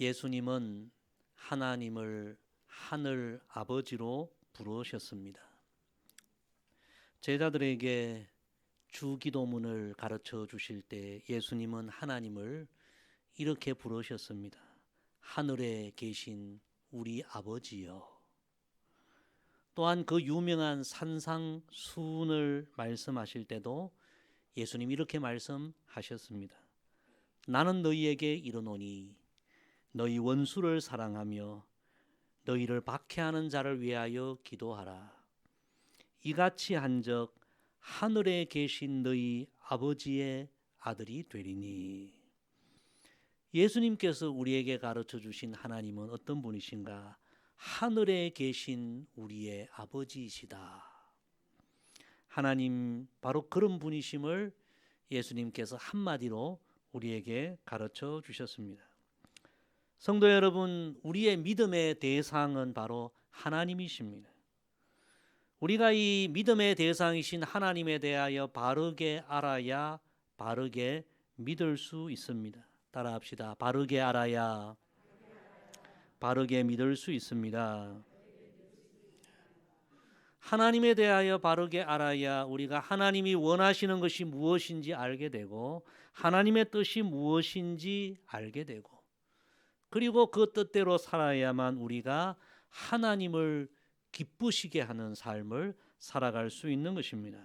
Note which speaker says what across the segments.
Speaker 1: 예수님은 하나님을 하늘 아버지로 부르셨습니다. 제자들에게 주기도문을 가르쳐 주실 때 예수님은 하나님을 이렇게 부르셨습니다. 하늘에 계신 우리 아버지여. 또한 그 유명한 산상수훈을 말씀하실 때도 예수님이 이렇게 말씀하셨습니다. 나는 너희에게 이르노니 너희 원수를 사랑하며 너희를 박해하는 자를 위하여 기도하라. 이같이 한적 하늘에 계신 너희 아버지의 아들이 되리니. 예수님께서 우리에게 가르쳐 주신 하나님은 어떤 분이신가? 하늘에 계신 우리의 아버지이시다. 하나님 바로 그런 분이심을 예수님께서 한마디로 우리에게 가르쳐 주셨습니다. 성도 여러분, 우리의 믿음의 대상은 바로 하나님이십니다. 우리가 이 믿음의 대상이신 하나님에 대하여 바르게 알아야 바르게 믿을 수 있습니다. 따라합시다. 바르게 알아야 바르게 믿을 수 있습니다. 하나님에 대하여 바르게 알아야 우리가 하나님이 원하시는 것이 무엇인지 알게 되고 하나님의 뜻이 무엇인지 알게 되고 그리고 그 뜻대로 살아야만 우리가 하나님을 기쁘시게 하는 삶을 살아갈 수 있는 것입니다.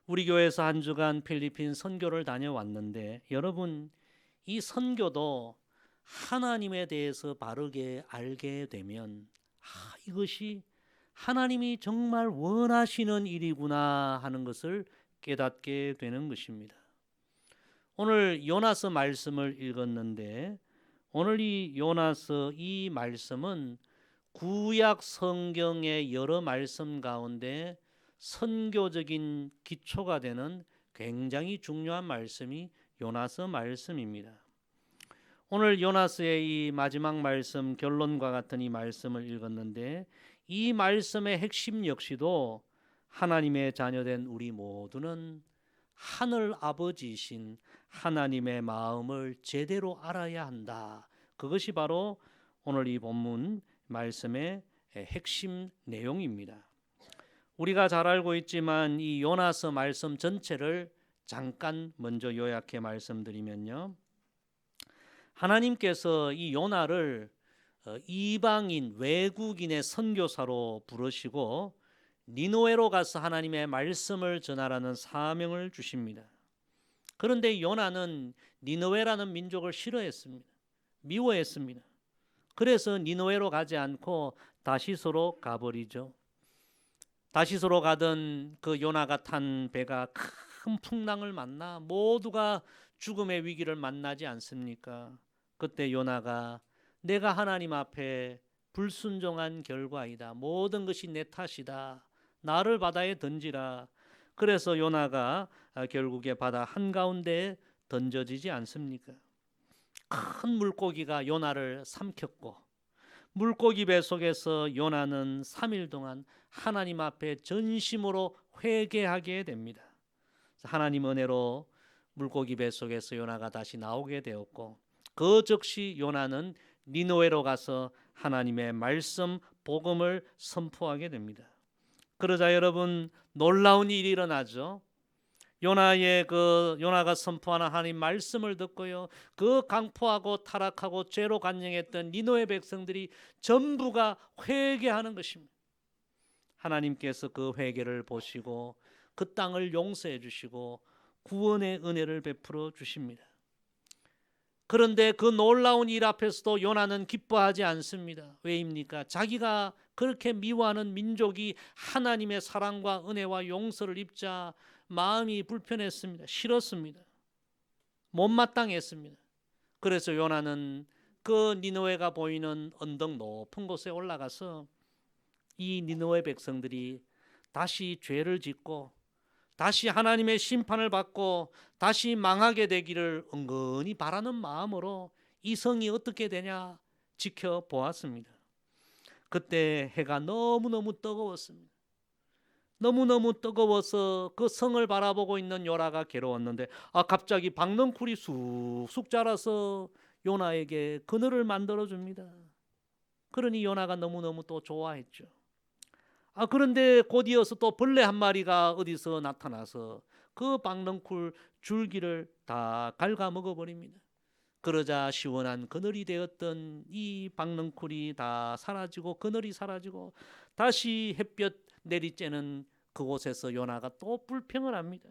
Speaker 1: 우리 교회에서 한 주간 필리핀 선교를 다녀왔는데 여러분, 이 선교도 하나님에 대해서 바르게 알게 되면 이것이 하나님이 정말 원하시는 일이구나 하는 것을 깨닫게 되는 것입니다. 오늘 요나서 말씀을 읽었는데 오늘 이 요나서 이 말씀은 구약 성경의 여러 말씀 가운데 선교적인 기초가 되는 굉장히 중요한 말씀이 요나서 말씀입니다. 오늘 요나서의 이 마지막 말씀 결론과 같은 이 말씀을 읽었는데 이 말씀의 핵심 역시도 하나님의 자녀된 우리 모두는 하늘 아버지이신 하나님의 마음을 제대로 알아야 한다. 그것이 바로 오늘 이 본문 말씀의 핵심 내용입니다. 우리가 잘 알고 있지만 이 요나서 말씀 전체를 잠깐 먼저 요약해 말씀드리면요. 하나님께서 이 요나를 이방인 외국인의 선교사로 부르시고 니느웨로 가서 하나님의 말씀을 전하라는 사명을 주십니다. 그런데 요나는 니느웨라는 민족을 싫어했습니다. 미워했습니다. 그래서 니느웨로 가지 않고 다시소로 가버리죠. 다시소로 가던 그 요나가 탄 배가 큰 풍랑을 만나 모두가 죽음의 위기를 만나지 않습니까? 그때 요나가 내가 하나님 앞에 불순종한 결과이다. 모든 것이 내 탓이다. 나를 바다에 던지라. 그래서 요나가 결국에 바다 한가운데에 던져지지 않습니까? 큰 물고기가 요나를 삼켰고 물고기 배 속에서 요나는 3일 동안 하나님 앞에 전심으로 회개하게 됩니다. 하나님 은혜로 물고기 배 속에서 요나가 다시 나오게 되었고 그 즉시 요나는 니느웨로 가서 하나님의 말씀 복음을 선포하게 됩니다. 그러자 여러분 놀라운 일이 일어나죠. 요나가 선포하는 하나님 말씀을 듣고요. 그 강포하고 타락하고 죄로 간영했던 니느웨 백성들이 전부가 회개하는 것입니다. 하나님께서 그 회개를 보시고 그 땅을 용서해 주시고 구원의 은혜를 베풀어 주십니다. 그런데 그 놀라운 일 앞에서도 요나는 기뻐하지 않습니다. 왜입니까? 자기가 그렇게 미워하는 민족이 하나님의 사랑과 은혜와 용서를 입자 마음이 불편했습니다. 싫었습니다. 못마땅했습니다. 그래서 요나는 그 니느웨가 보이는 언덕 높은 곳에 올라가서 이 니느웨 백성들이 다시 죄를 짓고 다시 하나님의 심판을 받고 다시 망하게 되기를 은근히 바라는 마음으로 이 성이 어떻게 되냐? 지켜보았습니다. 그때 해가 너무너무 뜨거웠습니다. 너무너무 뜨거워서 그 성을 바라보고 있는 요나가 괴로웠는데 갑자기 박넝쿨이 쑥쑥 자라서 요나에게 그늘을 만들어줍니다. 그러니 요나가 너무너무 또 좋아했죠. 그런데 곧이어서 또 벌레 한 마리가 어디서 나타나서 그 박넝쿨 줄기를 다 갉아먹어 버립니다. 그러자 시원한 그늘이 되었던 이 박넝쿨이 다 사라지고 그늘이 사라지고 다시 햇볕 내리쬐는 그곳에서 요나가 또 불평을 합니다.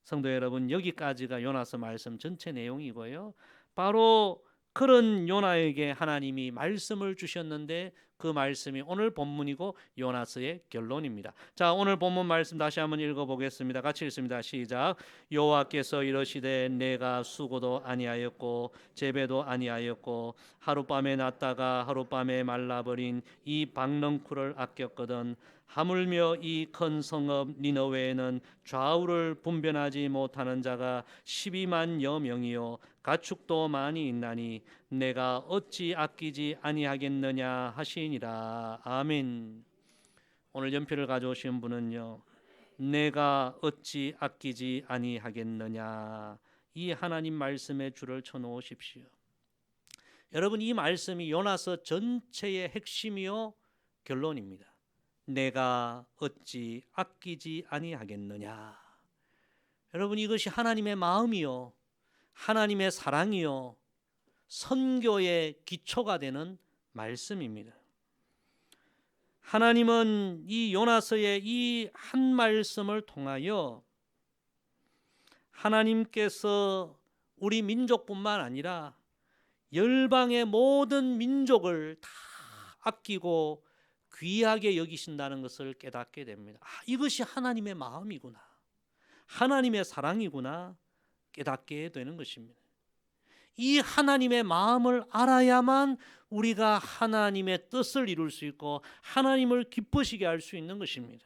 Speaker 1: 성도 여러분, 여기까지가 요나서 말씀 전체 내용이고요. 바로 그런 요나에게 하나님이 말씀을 주셨는데 그 말씀이 오늘 본문이고 요나서의 결론입니다. 자, 오늘 본문 말씀 다시 한번 읽어보겠습니다. 같이 읽습니다. 시작. 여호와께서 이러시되 내가 수고도 아니하였고 재배도 아니하였고 하룻밤에 났다가 하룻밤에 말라버린 이 박넝쿨을 아꼈거든 하물며 이 큰 성읍 니느웨에는 좌우를 분별하지 못하는 자가 12만여 명이요 가축도 많이 있나니 내가 어찌 아끼지 아니하겠느냐 하시니라. 아멘. 오늘 연필을 가져오신 분은요, 내가 어찌 아끼지 아니하겠느냐, 이 하나님 말씀에 줄을 쳐놓으십시오. 여러분, 이 말씀이 요나서 전체의 핵심이요 결론입니다. 내가 어찌 아끼지 아니하겠느냐. 여러분, 이것이 하나님의 마음이요 하나님의 사랑이요 선교의 기초가 되는 말씀입니다. 하나님은 이 요나서의 이 한 말씀을 통하여 하나님께서 우리 민족뿐만 아니라 열방의 모든 민족을 다 아끼고 귀하게 여기신다는 것을 깨닫게 됩니다. 이것이 하나님의 마음이구나, 하나님의 사랑이구나 깨닫게 되는 것입니다. 이 하나님의 마음을 알아야만 우리가 하나님의 뜻을 이룰 수 있고 하나님을 기쁘시게 할 수 있는 것입니다.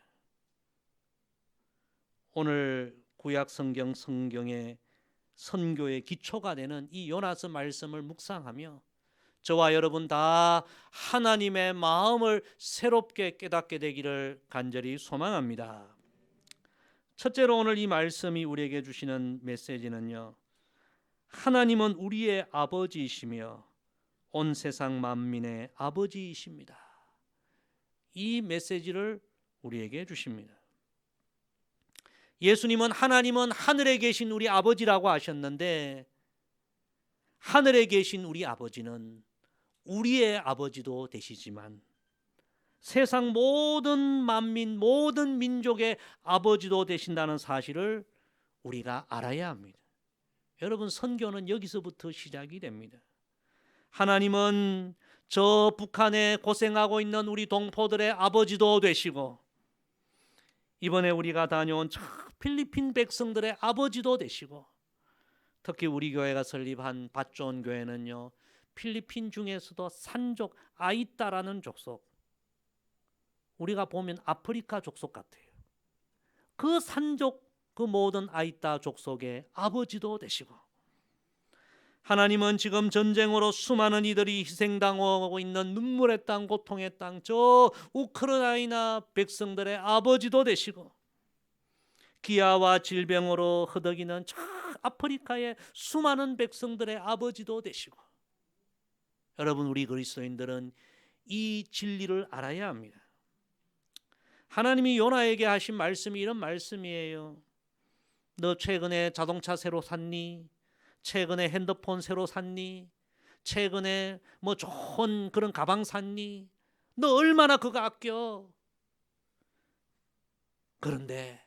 Speaker 1: 오늘 구약 성경의 선교의 기초가 되는 이 요나서 말씀을 묵상하며 저와 여러분 다 하나님의 마음을 새롭게 깨닫게 되기를 간절히 소망합니다. 첫째로 오늘 이 말씀이 우리에게 주시는 메시지는요, 하나님은 우리의 아버지이시며 온 세상 만민의 아버지이십니다. 이 메시지를 우리에게 주십니다. 예수님은 하나님은 하늘에 계신 우리 아버지라고 하셨는데 하늘에 계신 우리 아버지는 우리의 아버지도 되시지만 세상 모든 만민, 모든 민족의 아버지도 되신다는 사실을 우리가 알아야 합니다. 여러분, 선교는 여기서부터 시작이 됩니다. 하나님은 저 북한에 고생하고 있는 우리 동포들의 아버지도 되시고 이번에 우리가 다녀온 저 필리핀 백성들의 아버지도 되시고 특히 우리 교회가 설립한 밭좋은 교회는요, 필리핀 중에서도 산족 아이따라는 족속, 우리가 보면 아프리카 족속 같아요. 그 산족 그 모든 아이따 족속의 아버지도 되시고 하나님은 지금 전쟁으로 수많은 이들이 희생당하고 있는 눈물의 땅, 고통의 땅, 저 우크라이나 백성들의 아버지도 되시고 기아와 질병으로 허덕이는 저 아프리카의 수많은 백성들의 아버지도 되시고 여러분, 우리 그리스도인들은 이 진리를 알아야 합니다. 하나님이 요나에게 하신 말씀이 이런 말씀이에요. 너 최근에 자동차 새로 샀니? 최근에 핸드폰 새로 샀니? 최근에 뭐 좋은 그런 가방 샀니? 너 얼마나 그거 아껴? 그런데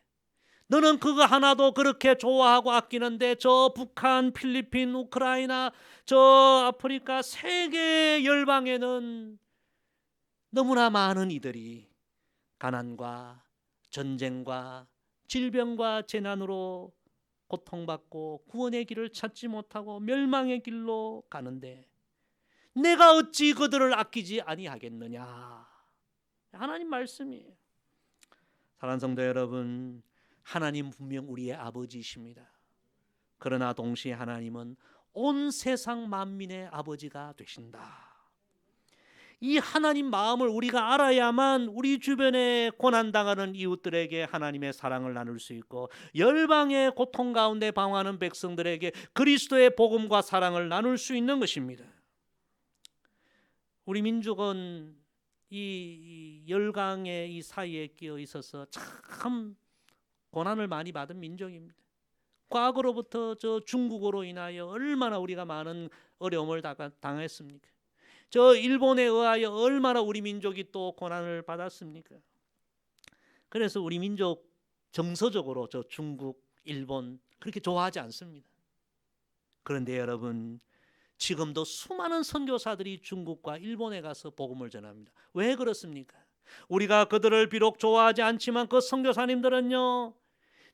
Speaker 1: 너는 그거 하나도 그렇게 좋아하고 아끼는데 저 북한, 필리핀, 우크라이나, 저 아프리카 세계 열방에는 너무나 많은 이들이 가난과 전쟁과 질병과 재난으로 고통받고 구원의 길을 찾지 못하고 멸망의 길로 가는데 내가 어찌 그들을 아끼지 아니하겠느냐. 하나님 말씀이에요. 사랑하는 성도 여러분, 하나님 분명 우리의 아버지이십니다. 그러나 동시에 하나님은 온 세상 만민의 아버지가 되신다. 이 하나님 마음을 우리가 알아야만 우리 주변에 고난당하는 이웃들에게 하나님의 사랑을 나눌 수 있고, 열방의 고통 가운데 방황하는 백성들에게 그리스도의 복음과 사랑을 나눌 수 있는 것입니다. 우리 민족은 이 열강의 이 사이에 끼어 있어서 참 고난을 많이 받은 민족입니다. 과거로부터 저 중국으로 인하여 얼마나 우리가 많은 어려움을 당했습니까? 저 일본에 의하여 얼마나 우리 민족이 또 고난을 받았습니까? 그래서 우리 민족 정서적으로 저 중국, 일본 그렇게 좋아하지 않습니다. 그런데 여러분, 지금도 수많은 선교사들이 중국과 일본에 가서 복음을 전합니다. 왜 그렇습니까? 우리가 그들을 비록 좋아하지 않지만 그 선교사님들은요,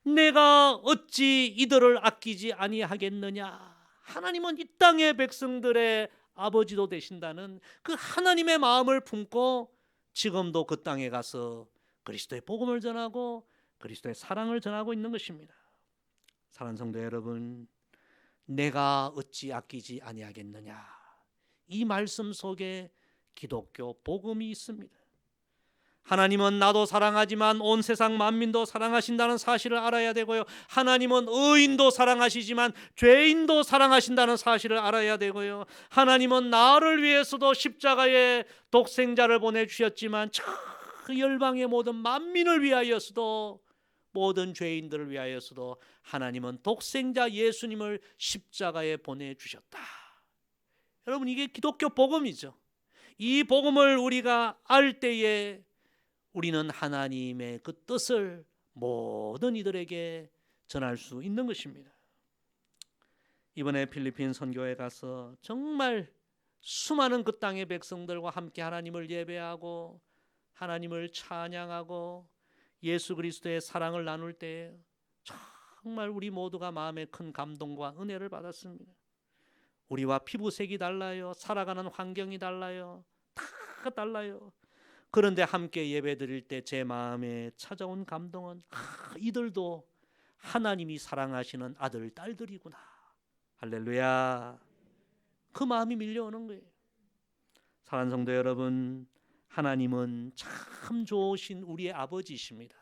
Speaker 1: 내가 어찌 이들을 아끼지 아니하겠느냐, 하나님은 이 땅의 백성들의 아버지도 되신다는 그 하나님의 마음을 품고 지금도 그 땅에 가서 그리스도의 복음을 전하고 그리스도의 사랑을 전하고 있는 것입니다. 사랑하는 성도 여러분, 내가 어찌 아끼지 아니하겠느냐, 이 말씀 속에 기독교 복음이 있습니다. 하나님은 나도 사랑하지만 온 세상 만민도 사랑하신다는 사실을 알아야 되고요, 하나님은 의인도 사랑하시지만 죄인도 사랑하신다는 사실을 알아야 되고요, 하나님은 나를 위해서도 십자가에 독생자를 보내주셨지만 저 열방의 모든 만민을 위하여서도, 모든 죄인들을 위하여서도 하나님은 독생자 예수님을 십자가에 보내주셨다. 여러분, 이게 기독교 복음이죠. 이 복음을 우리가 알 때에 우리는 하나님의 그 뜻을 모든 이들에게 전할 수 있는 것입니다. 이번에 필리핀 선교에 가서 정말 수많은 그 땅의 백성들과 함께 하나님을 예배하고 하나님을 찬양하고 예수 그리스도의 사랑을 나눌 때 정말 우리 모두가 마음에 큰 감동과 은혜를 받았습니다. 우리와 피부색이 달라요, 살아가는 환경이 달라요, 다 달라요. 그런데 함께 예배 드릴 때 제 마음에 찾아온 감동은 이들도 하나님이 사랑하시는 아들, 딸들이구나. 할렐루야. 그 마음이 밀려오는 거예요. 사랑하는 성도 여러분, 하나님은 참 좋으신 우리의 아버지이십니다.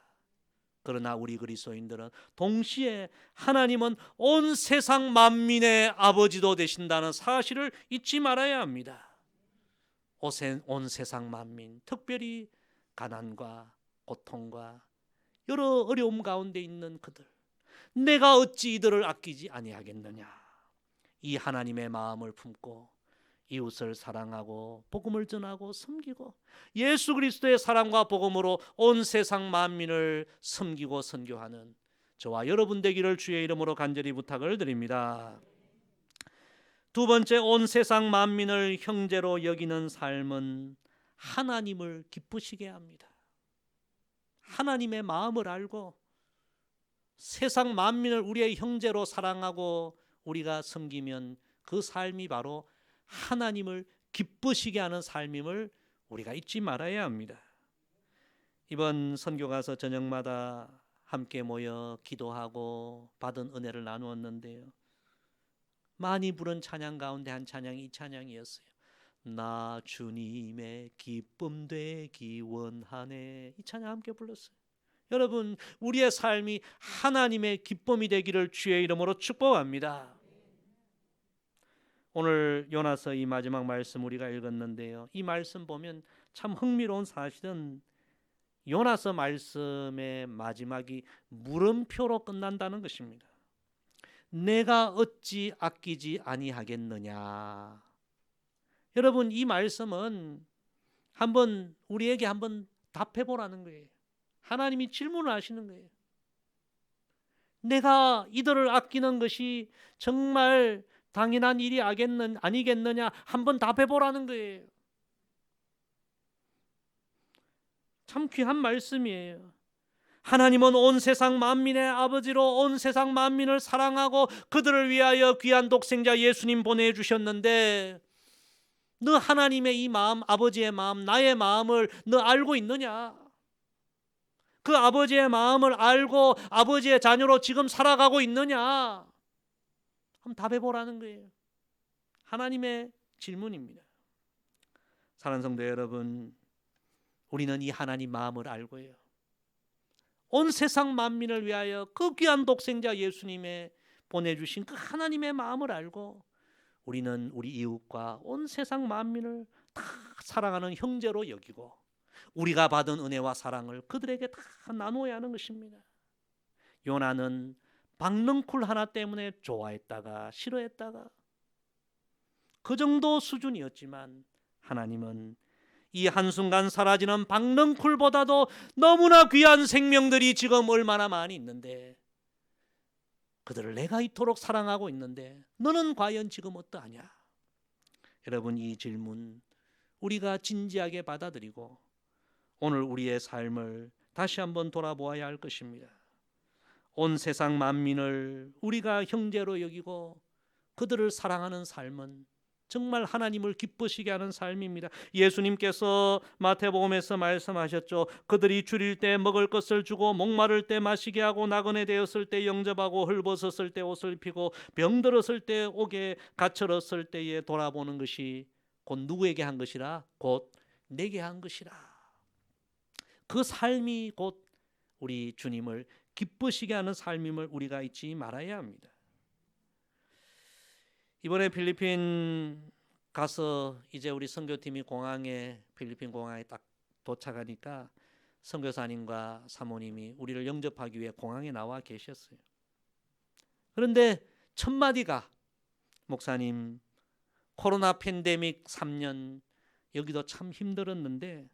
Speaker 1: 그러나 우리 그리스도인들은 동시에 하나님은 온 세상 만민의 아버지도 되신다는 사실을 잊지 말아야 합니다. 온 세상 만민, 특별히 가난과 고통과 여러 어려움 가운데 있는 그들, 내가 어찌 이들을 아끼지 아니하겠느냐, 이 하나님의 마음을 품고 이웃을 사랑하고 복음을 전하고 섬기고 예수 그리스도의 사랑과 복음으로 온 세상 만민을 섬기고 선교하는 저와 여러분 되기를 주의 이름으로 간절히 부탁을 드립니다. 두 번째, 온 세상 만민을 형제로 여기는 삶은 하나님을 기쁘시게 합니다. 하나님의 마음을 알고 세상 만민을 우리의 형제로 사랑하고 우리가 섬기면 그 삶이 바로 하나님을 기쁘시게 하는 삶임을 우리가 잊지 말아야 합니다. 이번 선교 가서 저녁마다 함께 모여 기도하고 받은 은혜를 나누었는데요, 많이 부른 찬양 가운데 한 찬양이 이 찬양이었어요. 나 주님의 기쁨 되기 원하네. 이 찬양 함께 불렀어요. 여러분, 우리의 삶이 하나님의 기쁨이 되기를 주의 이름으로 축복합니다. 오늘 요나서 이 마지막 말씀 우리가 읽었는데요, 이 말씀 보면 참 흥미로운 사실은 요나서 말씀의 마지막이 물음표로 끝난다는 것입니다. 내가 어찌 아끼지 아니하겠느냐. 여러분, 이 말씀은 우리에게 한번 답해 보라는 거예요. 하나님이 질문을 하시는 거예요. 내가 이들을 아끼는 것이 정말 당연한 일이 아니겠느냐, 한번 답해 보라는 거예요. 참 귀한 말씀이에요. 하나님은 온 세상 만민의 아버지로 온 세상 만민을 사랑하고 그들을 위하여 귀한 독생자 예수님 보내주셨는데, 너 하나님의 이 마음, 아버지의 마음, 나의 마음을 너 알고 있느냐? 그 아버지의 마음을 알고 아버지의 자녀로 지금 살아가고 있느냐? 한번 답해보라는 거예요. 하나님의 질문입니다. 사랑하는 성도 여러분, 우리는 이 하나님 마음을 알고요, 온 세상 만민을 위하여 그 귀한 독생자 예수님의 보내주신 그 하나님의 마음을 알고 우리는 우리 이웃과 온 세상 만민을 다 사랑하는 형제로 여기고 우리가 받은 은혜와 사랑을 그들에게 다 나누어야 하는 것입니다. 요나는 박넝쿨 하나 때문에 좋아했다가 싫어했다가 그 정도 수준이었지만 하나님은 이 한순간 사라지는 박넝쿨보다도 너무나 귀한 생명들이 지금 얼마나 많이 있는데 그들을 내가 이토록 사랑하고 있는데 너는 과연 지금 어떠하냐? 여러분, 이 질문 우리가 진지하게 받아들이고 오늘 우리의 삶을 다시 한번 돌아보아야 할 것입니다. 온 세상 만민을 우리가 형제로 여기고 그들을 사랑하는 삶은 정말 하나님을 기쁘시게 하는 삶입니다. 예수님께서 마태복음에서 말씀하셨죠. 그들이 줄일 때 먹을 것을 주고 목마를 때 마시게 하고 나그네 되었을 때 영접하고 헐벗었을 때 옷을 입히고 병들었을 때 옥에 갇혔을 때에 돌아보는 것이 곧 누구에게 한 것이라? 곧 내게 한 것이라. 그 삶이 곧 우리 주님을 기쁘시게 하는 삶임을 우리가 잊지 말아야 합니다. 이번에 필리핀 가서 이제 우리 선교팀이 필리핀 공항에 딱 도착하니까 선교사님과 사모님이 우리를 영접하기 위해 공항에 나와 계셨어요. 그런데 첫 마디가, 목사님, 코로나 팬데믹 3년 여기도 참 힘들었는데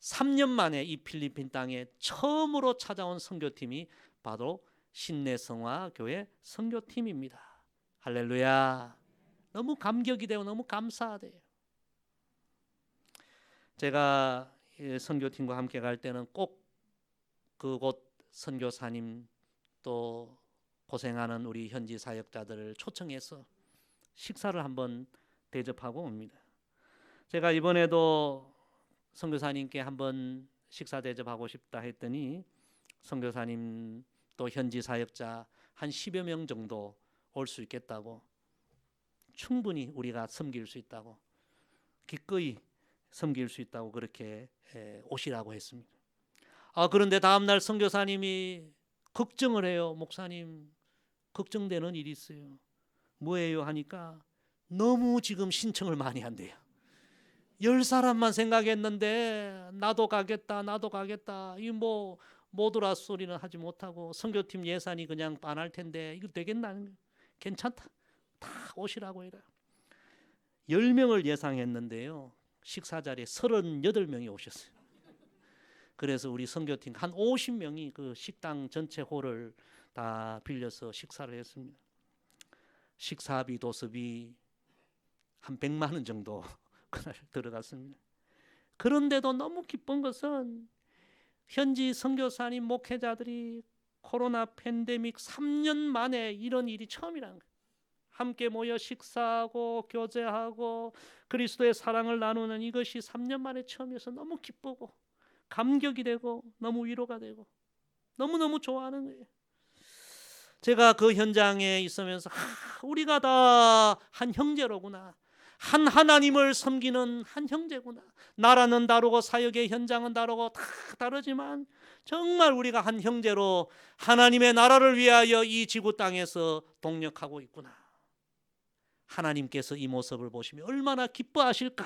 Speaker 1: 3년 만에 이 필리핀 땅에 처음으로 찾아온 선교팀이 바로 신내성화교회 선교팀입니다. 할렐루야. 너무 감격이 되고 너무 감사하대요. 제가 선교팀과 함께 갈 때는 꼭 그곳 선교사님 또 고생하는 우리 현지 사역자들을 초청해서 식사를 한번 대접하고 옵니다. 제가 이번에도 선교사님께 한번 식사 대접하고 싶다 했더니 선교사님 또 현지 사역자 한 10여 명 정도 올 수 있겠다고, 충분히 우리가 섬길 수 있다고, 기꺼이 섬길 수 있다고 그렇게 오시라고 했습니다. 그런데 다음날 선교사님이 걱정을 해요. 목사님, 걱정되는 일이 있어요. 뭐예요? 하니까 너무 지금 신청을 많이 한대요. 10사람만 생각했는데 나도 가겠다 이 뭐 모두라 소리는 하지 못하고 선교팀 예산이 그냥 안 할 텐데 이거 되겠나? 괜찮다, 다 오시라고 해라. 10명을 예상했는데요, 식사 자리에 38명이 오셨어요. 그래서 우리 선교팀 한 50명이 그 식당 전체 홀을 다 빌려서 식사를 했습니다. 식사비 도수비 한 100만 원 정도 그날 들어갔습니다. 그런데도 너무 기쁜 것은 현지 선교사님 목회자들이 코로나 팬데믹 3년 만에 이런 일이 처음이라는 거예요. 함께 모여 식사하고 교제하고 그리스도의 사랑을 나누는 이것이 3년 만에 처음이어서 너무 기쁘고 감격이 되고 너무 위로가 되고 너무너무 좋아하는 거예요. 제가 그 현장에 있으면서 우리가 다 한 형제로구나, 한 하나님을 섬기는 한 형제구나. 나라는 다르고 사역의 현장은 다르고 다 다르지만 정말 우리가 한 형제로 하나님의 나라를 위하여 이 지구 땅에서 동력하고 있구나. 하나님께서 이 모습을 보시면 얼마나 기뻐하실까.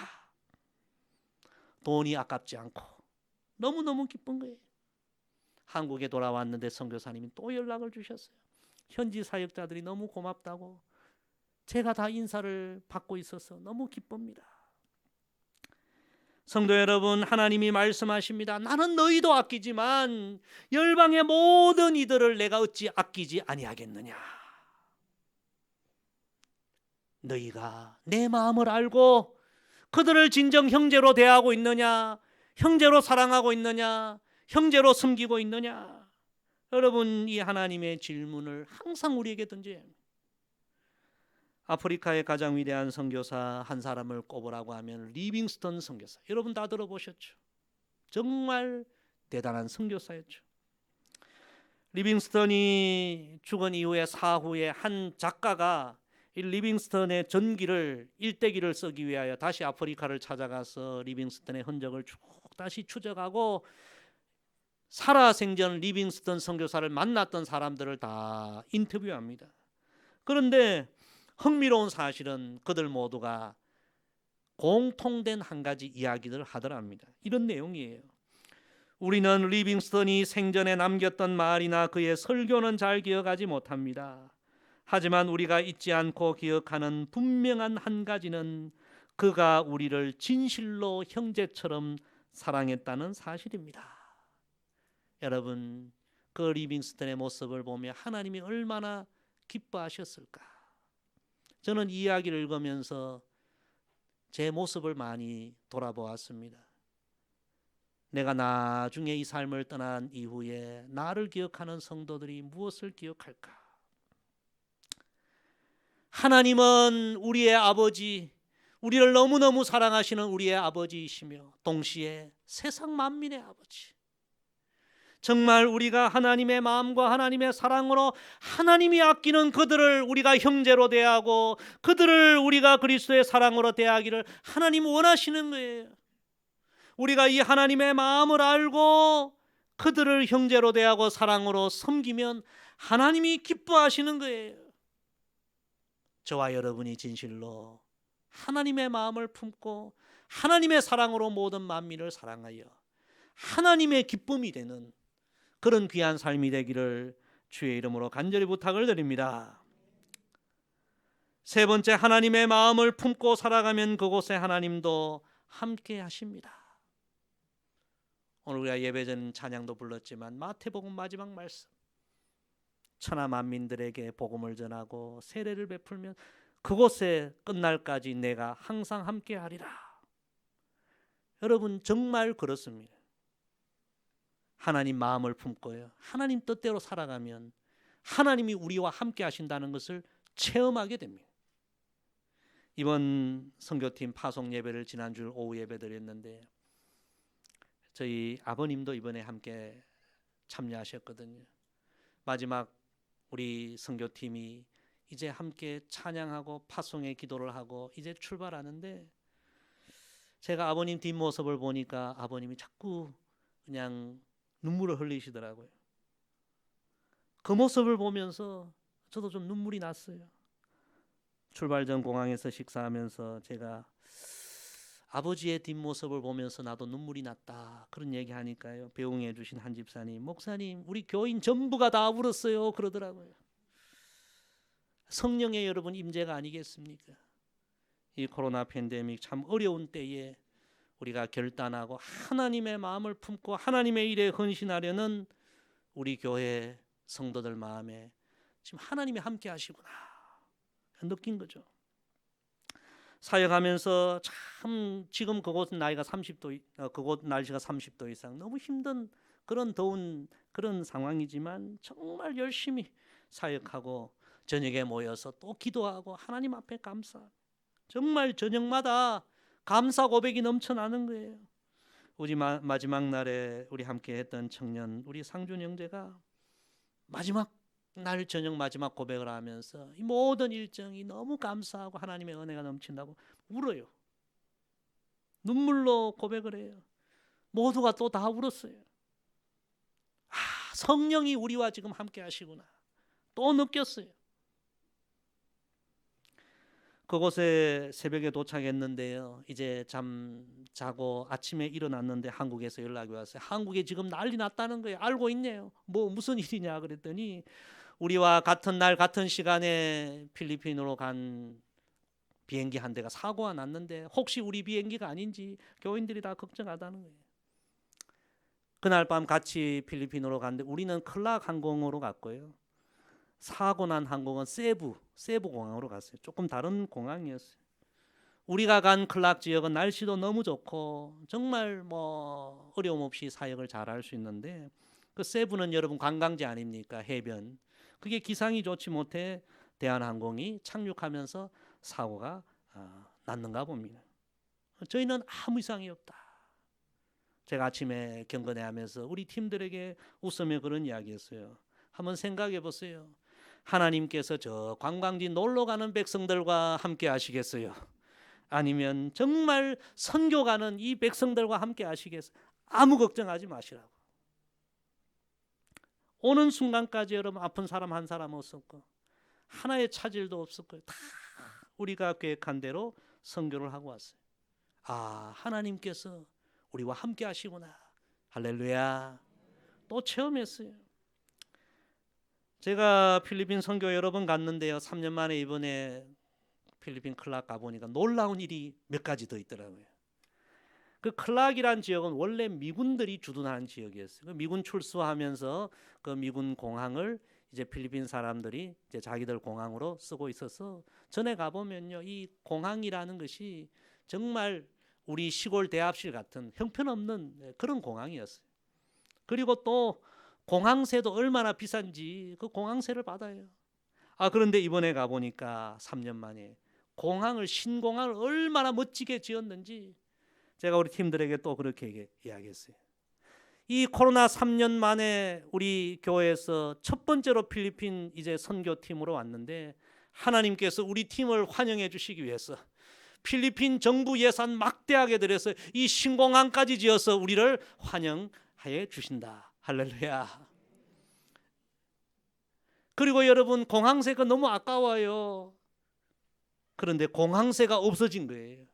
Speaker 1: 돈이 아깝지 않고 너무너무 기쁜 거예요. 한국에 돌아왔는데 선교사님이 또 연락을 주셨어요. 현지 사역자들이 너무 고맙다고, 제가 다 인사를 받고 있어서 너무 기쁩니다. 성도 여러분, 하나님이 말씀하십니다. 나는 너희도 아끼지만 열방의 모든 이들을 내가 어찌 아끼지 아니하겠느냐. 너희가 내 마음을 알고 그들을 진정 형제로 대하고 있느냐, 형제로 사랑하고 있느냐, 형제로 섬기고 있느냐. 여러분, 이 하나님의 질문을 항상 우리에게 던져야 합니다. 아프리카의 가장 위대한 선교사 한 사람을 꼽으라고 하면 리빙스턴 선교사. 여러분 다 들어보셨죠? 정말 대단한 선교사였죠. 리빙스턴이 죽은 이후에 사후에 한 작가가 이 리빙스턴의 전기를 일대기를 쓰기 위하여 다시 아프리카를 찾아가서 리빙스턴의 흔적을 쭉 다시 추적하고 살아생전 리빙스턴 선교사를 만났던 사람들을 다 인터뷰합니다. 그런데 흥미로운 사실은 그들 모두가 공통된 한 가지 이야기를 하더랍니다. 이런 내용이에요. 우리는 리빙스턴이 생전에 남겼던 말이나 그의 설교는 잘 기억하지 못합니다. 하지만 우리가 잊지 않고 기억하는 분명한 한 가지는 그가 우리를 진실로 형제처럼 사랑했다는 사실입니다. 여러분, 그 리빙스턴의 모습을 보며 하나님이 얼마나 기뻐하셨을까? 저는 이 이야기를 읽으면서 제 모습을 많이 돌아보았습니다. 내가 나중에 이 삶을 떠난 이후에 나를 기억하는 성도들이 무엇을 기억할까? 하나님은 우리의 아버지, 우리를 너무너무 사랑하시는 우리의 아버지이시며 동시에 세상 만민의 아버지. 정말 우리가 하나님의 마음과 하나님의 사랑으로 하나님이 아끼는 그들을 우리가 형제로 대하고 그들을 우리가 그리스도의 사랑으로 대하기를 하나님 원하시는 거예요. 우리가 이 하나님의 마음을 알고 그들을 형제로 대하고 사랑으로 섬기면 하나님이 기뻐하시는 거예요. 저와 여러분이 진실로 하나님의 마음을 품고 하나님의 사랑으로 모든 만민을 사랑하여 하나님의 기쁨이 되는 그런 귀한 삶이 되기를 주의 이름으로 간절히 부탁을 드립니다. 세 번째, 하나님의 마음을 품고 살아가면 그곳에 하나님도 함께 하십니다. 오늘 우리가 예배전 찬양도 불렀지만 마태복음 마지막 말씀, 천하 만민들에게 복음을 전하고 세례를 베풀면 그곳에 끝날까지 내가 항상 함께 하리라. 여러분, 정말 그렇습니다. 하나님 마음을 품고요, 하나님 뜻대로 살아가면 하나님이 우리와 함께 하신다는 것을 체험하게 됩니다. 이번 선교팀 파송 예배를 지난주 오후 예배 드렸는데 저희 아버님도 이번에 함께 참여하셨거든요. 마지막 우리 선교팀이 이제 함께 찬양하고 파송의 기도를 하고 이제 출발하는데 제가 아버님 뒷모습을 보니까 아버님이 자꾸 그냥 눈물을 흘리시더라고요. 그 모습을 보면서 저도 좀 눈물이 났어요. 출발 전 공항에서 식사하면서 제가 아버지의 뒷모습을 보면서 나도 눈물이 났다 그런 얘기하니까요, 배웅해 주신 한 집사님, 목사님 우리 교인 전부가 다 울었어요 그러더라고요. 성령의 여러분 임재가 아니겠습니까? 이 코로나 팬데믹 참 어려운 때에 우리가 결단하고 하나님의 마음을 품고 하나님의 일에 헌신하려는 우리 교회 성도들 마음에 지금 하나님이 함께 하시구나 느낀 거죠. 사역하면서 참 지금 그곳 나이가 30도, 그곳 날씨가 30도 이상 너무 힘든 그런 더운 그런 상황이지만 정말 열심히 사역하고 저녁에 모여서 또 기도하고 하나님 앞에 감사. 정말 저녁마다 감사 고백이 넘쳐나는 거예요. 우리 마지막 날에 우리 함께 했던 청년 우리 상준 형제가 마지막 날 저녁 마지막 고백을 하면서 이 모든 일정이 너무 감사하고 하나님의 은혜가 넘친다고 울어요. 눈물로 고백을 해요. 모두가 또 다 울었어요. 아, 성령이 우리와 지금 함께 하시구나 또 느꼈어요. 그곳에 새벽에 도착했는데요, 이제 잠 자고 아침에 일어났는데 한국에서 연락이 왔어요. 한국에 지금 난리 났다는 거예요. 알고 있네요. 뭐 무슨 일이냐 그랬더니 우리와 같은 날 같은 시간에 필리핀으로 간 비행기 한 대가 사고가 났는데 혹시 우리 비행기가 아닌지 교인들이 다 걱정하다는 거예요. 그날 밤 같이 필리핀으로 갔는데 우리는 클락 항공으로 갔고요, 사고 난 항공은 세부 공항으로 갔어요. 조금 다른 공항이었어요. 우리가 간 클락 지역은 날씨도 너무 좋고 정말 뭐 어려움 없이 사역을 잘할 수 있는데 그 세부는 여러분 관광지 아닙니까? 해변. 그게 기상이 좋지 못해 대한항공이 착륙하면서 사고가 났는가 봅니다. 저희는 아무 이상이 없다. 제가 아침에 경건회 하면서 우리 팀들에게 웃으며 그런 이야기했어요. 한번 생각해 보세요. 하나님께서 저 관광지 놀러 가는 백성들과 함께 하시겠어요? 아니면 정말 선교 가는 이 백성들과 함께 하시겠어요? 아무 걱정하지 마시라고. 오는 순간까지 여러분 아픈 사람 한 사람 없었고 하나의 차질도 없었고 다 우리가 계획한 대로 선교를 하고 왔어요. 아, 하나님께서 우리와 함께 하시구나. 할렐루야. 또 체험했어요. 제가 필리핀 선교 여러 번 갔는데요. 3년 만에 이번에 필리핀 클락 가보니까 놀라운 일이 몇 가지 더 있더라고요. 그 클락이란 지역은 원래 미군들이 주둔하는 지역이었어요. 미군 출소하면서 그 미군 공항을 이제 필리핀 사람들이 이제 자기들 공항으로 쓰고 있어서 전에 가보면요, 이 공항이라는 것이 정말 우리 시골 대합실 같은 형편없는 그런 공항이었어요. 그리고 또 공항세도 얼마나 비싼지 그 공항세를 받아요. 아, 그런데 이번에 가보니까 3년 만에 공항을 신공항을 얼마나 멋지게 지었는지 제가 우리 팀들에게 또 그렇게 이야기했어요. 이 코로나 3년 만에 우리 교회에서 첫 번째로 필리핀 이제 선교팀으로 왔는데 하나님께서 우리 팀을 환영해 주시기 위해서 필리핀 정부 예산 막대하게 들여서 이 신공항까지 지어서 우리를 환영해 주신다. 할렐루야. 그리고 여러분 공항세가 너무 아까워요. 그런데 공항세가 없어진 거예요.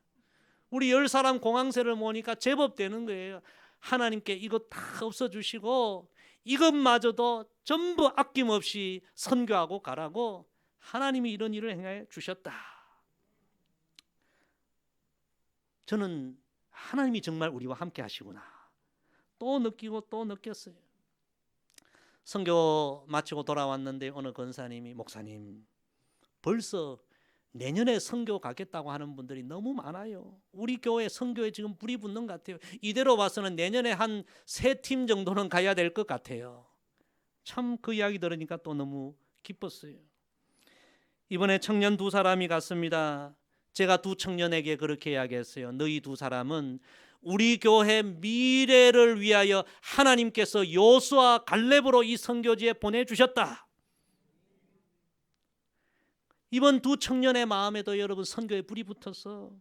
Speaker 1: 우리 10사람 공항세를 모으니까 제법 되는 거예요. 하나님께 이거 다 없어주시고 이것마저도 전부 아낌없이 선교하고 가라고 하나님이 이런 일을 행해 주셨다. 저는 하나님이 정말 우리와 함께 하시구나 또 느끼고 또 느꼈어요. 선교 마치고 돌아왔는데 어느 권사님이 목사님 벌써 내년에 선교 가겠다고 하는 분들이 너무 많아요. 우리 교회 선교에 지금 불이 붙는 것 같아요. 이대로 봐서는 내년에 한 3팀 정도는 가야 될 것 같아요. 참 그 이야기 들으니까 또 너무 기뻤어요. 이번에 청년 2사람이 갔습니다. 제가 2 청년에게 그렇게 이야기했어요. 너희 2사람은 우리 교회 미래를 위하여 하나님께서 여호수아 갈렙으로 이 선교지에 보내주셨다. 이번 2 청년의 마음에도 여러분 선교에 불이 붙어서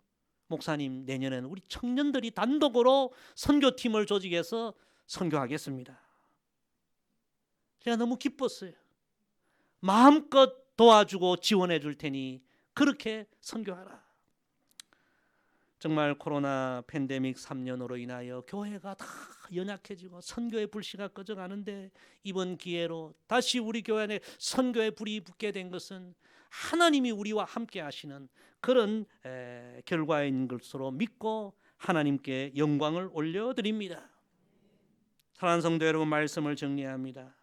Speaker 1: 목사님 내년에는 우리 청년들이 단독으로 선교팀을 조직해서 선교하겠습니다. 제가 너무 기뻤어요. 마음껏 도와주고 지원해 줄 테니 그렇게 선교하라. 정말 코로나 팬데믹 3년으로 인하여 교회가 다 연약해지고 선교의 불씨가 꺼져가는데 이번 기회로 다시 우리 교회 안에 선교의 불이 붙게 된 것은 하나님이 우리와 함께 하시는 그런 결과인 것으로 믿고 하나님께 영광을 올려드립니다. 사랑하는 성도 여러분, 말씀을 정리합니다.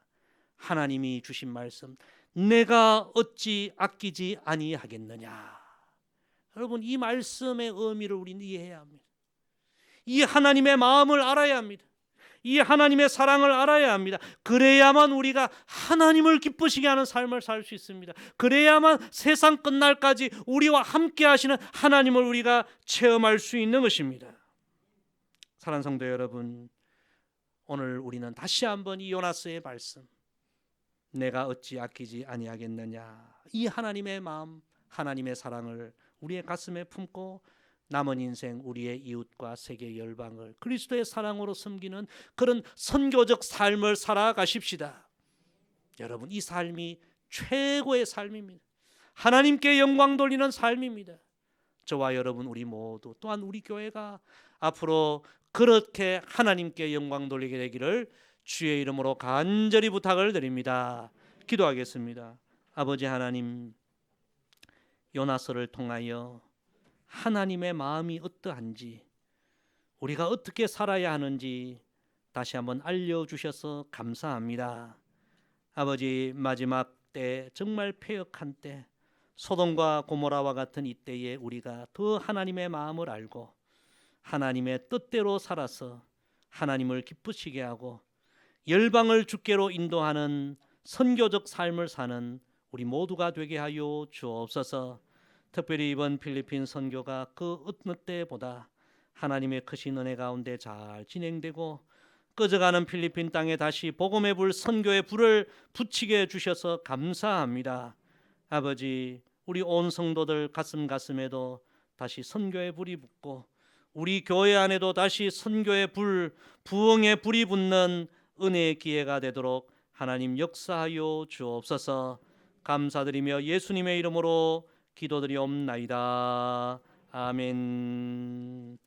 Speaker 1: 하나님이 주신 말씀, 내가 어찌 아끼지 아니하겠느냐. 여러분, 이 말씀의 의미를 우리는 이해해야 합니다. 이 하나님의 마음을 알아야 합니다. 이 하나님의 사랑을 알아야 합니다. 그래야만 우리가 하나님을 기쁘시게 하는 삶을 살 수 있습니다. 그래야만 세상 끝날까지 우리와 함께 하시는 하나님을 우리가 체험할 수 있는 것입니다. 사랑하는 성도 여러분, 오늘 우리는 다시 한번 이 요나스의 말씀, 내가 어찌 아끼지 아니하겠느냐, 이 하나님의 마음, 하나님의 사랑을 우리의 가슴에 품고 남은 인생 우리의 이웃과 세계 열방을 그리스도의 사랑으로 섬기는 그런 선교적 삶을 살아가십시다. 여러분, 이 삶이 최고의 삶입니다. 하나님께 영광 돌리는 삶입니다. 저와 여러분 우리 모두 또한 우리 교회가 앞으로 그렇게 하나님께 영광 돌리게 되기를 주의 이름으로 간절히 부탁을 드립니다. 기도하겠습니다. 아버지 하나님, 요나서를 통하여 하나님의 마음이 어떠한지, 우리가 어떻게 살아야 하는지 다시 한번 알려주셔서 감사합니다. 아버지, 마지막 때, 정말 패역한 때, 소돔과 고모라와 같은 이때에 우리가 더 하나님의 마음을 알고 하나님의 뜻대로 살아서 하나님을 기쁘시게 하고 열방을 주께로 인도하는 선교적 삶을 사는 우리 모두가 되게 하여 주옵소서. 특별히 이번 필리핀 선교가 그 어느 때보다 하나님의 크신 은혜 가운데 잘 진행되고 꺼져가는 필리핀 땅에 다시 복음의 불, 선교의 불을 붙이게 해주셔서 감사합니다. 아버지, 우리 온 성도들 가슴에도 다시 선교의 불이 붙고 우리 교회 안에도 다시 선교의 불, 부흥의 불이 붙는 은혜의 기회가 되도록 하나님 역사하여 주옵소서. 감사드리며 예수님의 이름으로 기도드리옵나이다. 아멘.